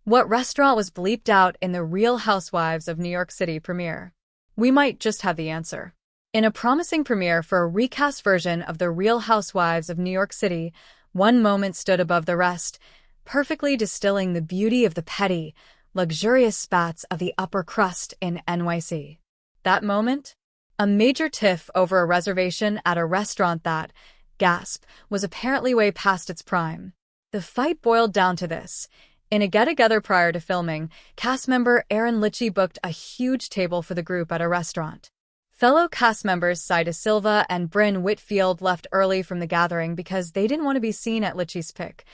What restaurant was bleeped out in the Real Housewives of New York City premiere? We might just have the answer. In a promising premiere for a recast version of the Real Housewives of New York City, one moment stood above the rest, perfectly distilling the beauty of the petty, luxurious spats of the upper crust in NYC. That moment? A major tiff over a reservation at a restaurant that, gasp, was apparently way past its prime. The fight boiled down to this. In a get-together prior to filming, cast member Erin Litchie booked a huge table for the group at a restaurant. Fellow cast members Sai Silva and Brynn Whitfield left early from the gathering because they didn't want to be seen at Litchie's pick.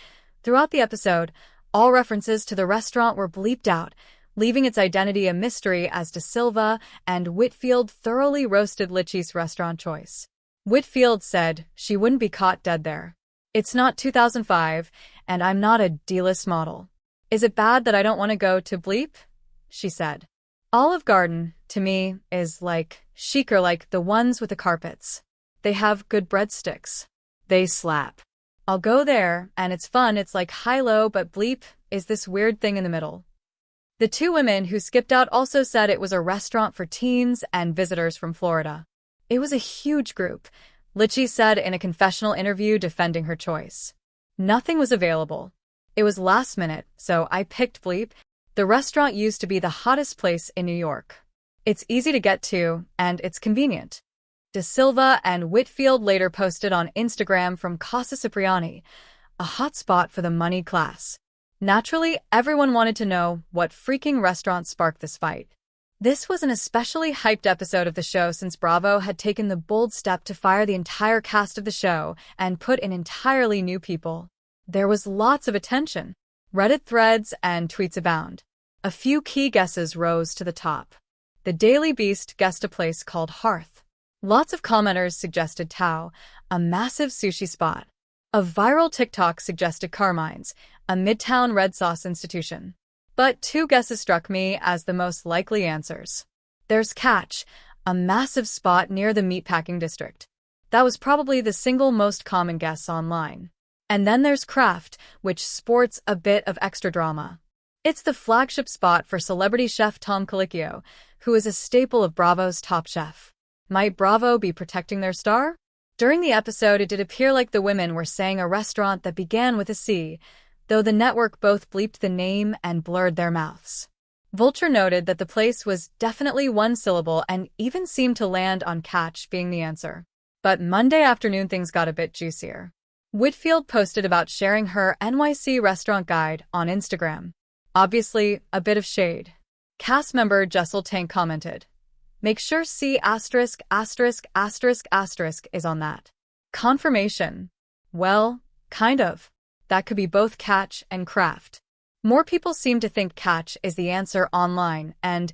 Throughout the episode, all references to the restaurant were bleeped out, leaving its identity a mystery as De Silva and Whitfield thoroughly roasted Litchie's restaurant choice. Whitfield said she wouldn't be caught dead there. "It's not 2005, and I'm not a D-list model. Is it bad that I don't want to go to bleep?" she said. Olive Garden, to me, is like chicer, like the ones with the carpets. They have good breadsticks. They slap. I'll go there, and it's fun. It's like high-low, but bleep is this weird thing in the middle. The two women who skipped out also said it was a restaurant for teens and visitors from Florida. It was a huge group, Litchie said in a confessional interview defending her choice. Nothing was available. It was last minute, so I picked bleep. The restaurant used to be the hottest place in New York. It's easy to get to, and it's convenient. De Silva and Whitfield later posted on Instagram from Casa Cipriani, a hotspot for the money class. Naturally, everyone wanted to know what freaking restaurant sparked this fight. This was an especially hyped episode of the show since Bravo had taken the bold step to fire the entire cast of the show and put in entirely new people. There was lots of attention. Reddit threads and tweets abound. A few key guesses rose to the top. The Daily Beast guessed a place called Hearth. Lots of commenters suggested Tao, a massive sushi spot. A viral TikTok suggested Carmine's, a Midtown red sauce institution. But two guesses struck me as the most likely answers. There's Catch, a massive spot near the meatpacking district. That was probably the single most common guess online. And then there's Kraft, which sports a bit of extra drama. It's the flagship spot for celebrity chef Tom Colicchio, who is a staple of Bravo's Top Chef. Might Bravo be protecting their star? During the episode, it did appear like the women were saying a restaurant that began with a C, though the network both bleeped the name and blurred their mouths. Vulture noted that the place was definitely one syllable and even seemed to land on Catch being the answer. But Monday afternoon things got a bit juicier. Whitfield posted about sharing her NYC restaurant guide on Instagram. Obviously, a bit of shade. Cast member Jessel Tank commented, "Make sure C***** is on that." Confirmation. Well, kind of. That could be both Catch and Kraft. More people seem to think Catch is the answer online, and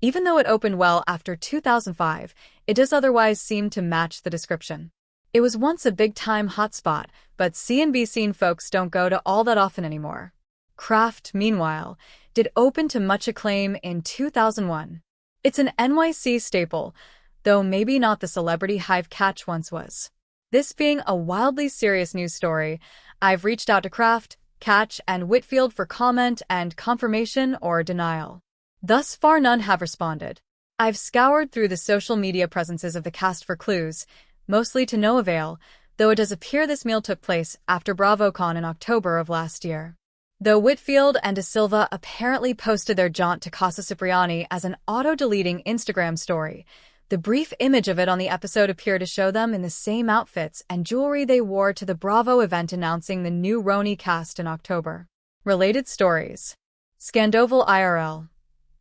even though it opened well after 2005, it does otherwise seem to match the description. It was once a big-time hotspot, but C&B scene folks don't go to all that often anymore. Kraft, meanwhile, did open to much acclaim in 2001. It's an NYC staple, though maybe not the celebrity hive Catch once was. This being a wildly serious news story, I've reached out to Kraft, Catch, and Whitfield for comment and confirmation or denial. Thus far, none have responded. I've scoured through the social media presences of the cast for clues, mostly to no avail, though it does appear this meal took place after BravoCon in October of last year. Though Whitfield and De Silva apparently posted their jaunt to Casa Cipriani as an auto-deleting Instagram story, the brief image of it on the episode appeared to show them in the same outfits and jewelry they wore to the Bravo event announcing the new Roni cast in October. Related stories. Scandoval IRL.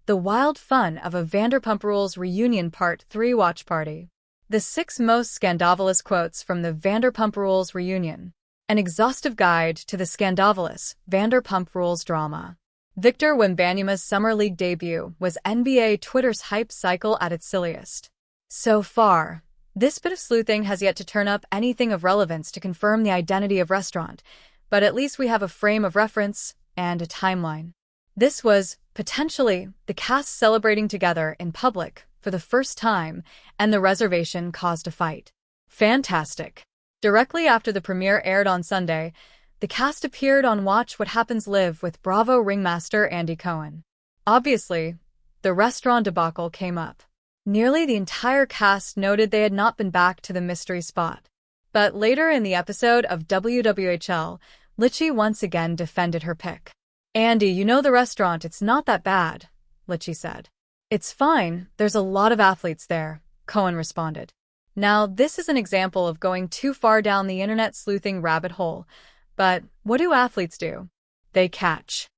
The wild fun of a Vanderpump Rules reunion Part 3 watch party. The 6 most scandalous quotes from the Vanderpump Rules reunion. An exhaustive guide to the scandalous Vanderpump Rules drama. Victor Wembanyama's Summer League debut was NBA Twitter's hype cycle at its silliest. So far, this bit of sleuthing has yet to turn up anything of relevance to confirm the identity of restaurant, but at least we have a frame of reference and a timeline. This was, potentially, the cast celebrating together in public for the first time, and the reservation caused a fight. Fantastic. Directly after the premiere aired on Sunday, The cast appeared on Watch What Happens Live with Bravo ringmaster Andy Cohen. Obviously, the restaurant debacle came up. Nearly the entire cast noted they had not been back to the mystery spot. But later in the episode of WWHL, Litchi once again defended her pick. "Andy, you know the restaurant, it's not that bad," Litchi said. "It's fine, there's a lot of athletes there," Cohen responded. Now, this is an example of going too far down the internet sleuthing rabbit hole. But what do athletes do? They catch.